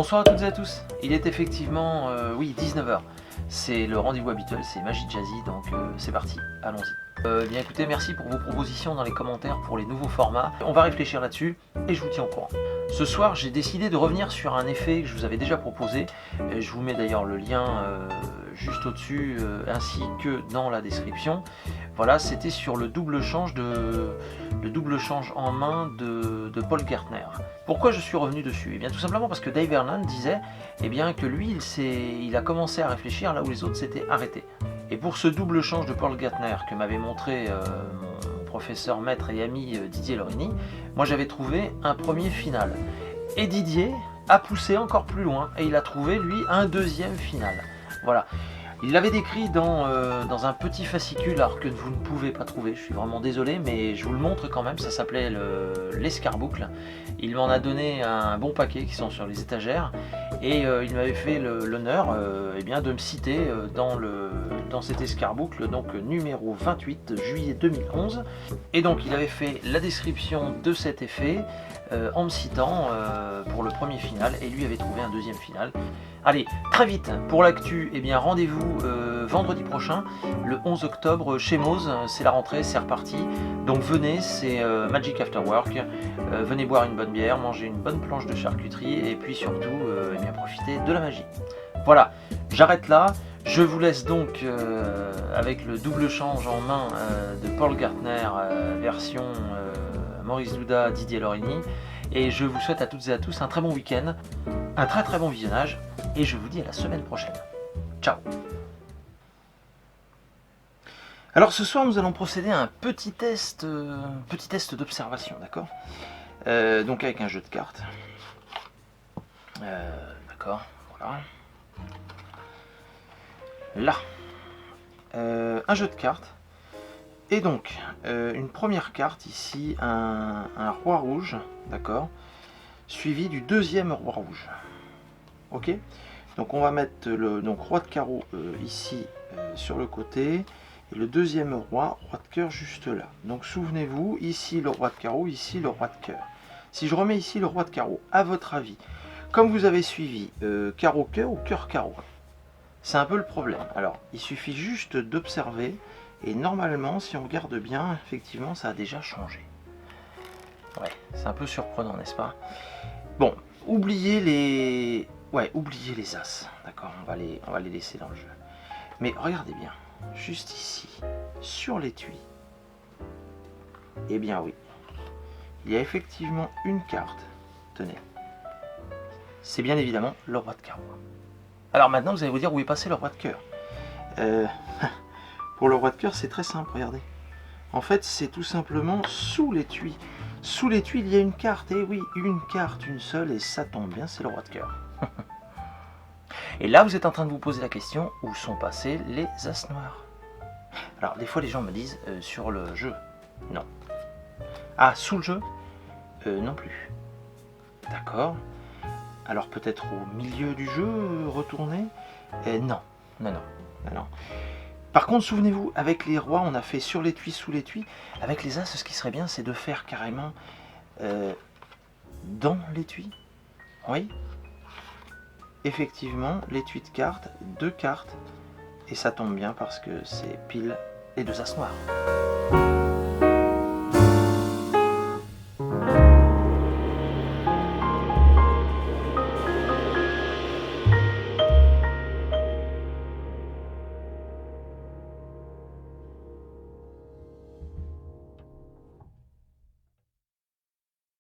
Bonsoir à toutes et à tous, il est effectivement, oui, 19 h. C'est le rendez-vous habituel, c'est Magie Jazzy, donc c'est parti, allons-y. Bien écoutez, merci pour vos propositions dans les commentaires pour les nouveaux formats. On va réfléchir là-dessus et je vous tiens au courant. Ce soir, j'ai décidé de revenir sur un effet que je vous avais déjà proposé. Et je vous mets d'ailleurs le lien juste au-dessus, ainsi que dans la description. Voilà, c'était sur le double change en main de Paul Gertner. Pourquoi je suis revenu dessus? Eh bien tout simplement parce que Dave Vernon disait que lui, il a commencé à réfléchir là où les autres s'étaient arrêtés. Et pour ce double change de Paul Gertner que m'avait montré mon professeur maître et ami Didier Lorini, moi j'avais trouvé un premier final. Et Didier a poussé encore plus loin et il a trouvé lui un deuxième final. Voilà. Il l'avait décrit dans un petit fascicule, alors que vous ne pouvez pas trouver, je suis vraiment désolé, mais je vous le montre quand même, ça s'appelait l'escarboucle. Il m'en a donné un bon paquet qui sont sur les étagères, et il m'avait fait l'honneur de me citer dans cet escarboucle, donc numéro 28, juillet 2011. Et donc il avait fait la description de cet effet en me citant pour le premier final, et lui avait trouvé un deuxième final. Allez, très vite, pour l'actu, rendez-vous vendredi prochain, le 11 octobre, chez Moz, c'est la rentrée, c'est reparti. Donc venez, c'est Magic After Work, venez boire une bonne bière, manger une bonne planche de charcuterie, et puis surtout, profiter de la magie. Voilà, j'arrête là, je vous laisse donc avec le double change en main de Paul Gertner, version Maurice Douda, Didier Lorini, et je vous souhaite à toutes et à tous un très bon week-end, un très bon visionnage, et je vous dis à la semaine prochaine. Ciao. Alors ce soir nous allons procéder à un petit test d'observation, d'accord, donc avec un jeu de cartes. D'accord, voilà. Là, un jeu de cartes. Et donc, une première carte ici, un roi rouge, d'accord, suivi du deuxième roi rouge. Ok, donc on va mettre le roi de carreau ici sur le côté, et le deuxième roi de cœur juste là. Donc souvenez-vous, ici le roi de carreau, ici le roi de cœur. Si je remets ici le roi de carreau, à votre avis, comme vous avez suivi carreau cœur ou cœur carreau, c'est un peu le problème. Alors, il suffit juste d'observer. Et normalement, si on regarde bien, effectivement, ça a déjà changé. Ouais, c'est un peu surprenant, n'est-ce pas? Bon, oubliez les as, d'accord, on va les laisser dans le jeu. Mais regardez bien, juste ici, sur l'étui, eh bien oui, il y a effectivement une carte, tenez. C'est bien évidemment le roi de carreau. Alors maintenant, vous allez vous dire où est passé le roi de cœur. Pour le roi de cœur, c'est très simple, regardez. En fait, c'est tout simplement sous l'étui. Sous l'étui, il y a une carte. Et oui, une carte, une seule, et ça tombe bien, c'est le roi de cœur. Et là, vous êtes en train de vous poser la question, où sont passés les as noirs? Alors, des fois, les gens me disent, sur le jeu. Non. Ah, sous le jeu? Non plus. D'accord. Alors, peut-être au milieu du jeu, retourner? Non. Non. Par contre, souvenez-vous, avec les rois, on a fait sur l'étui, sous l'étui. Avec les as, ce qui serait bien, c'est de faire carrément dans l'étui. Oui. Effectivement, l'étui de cartes, 2 cartes. Et ça tombe bien parce que c'est pile les 2 as noirs.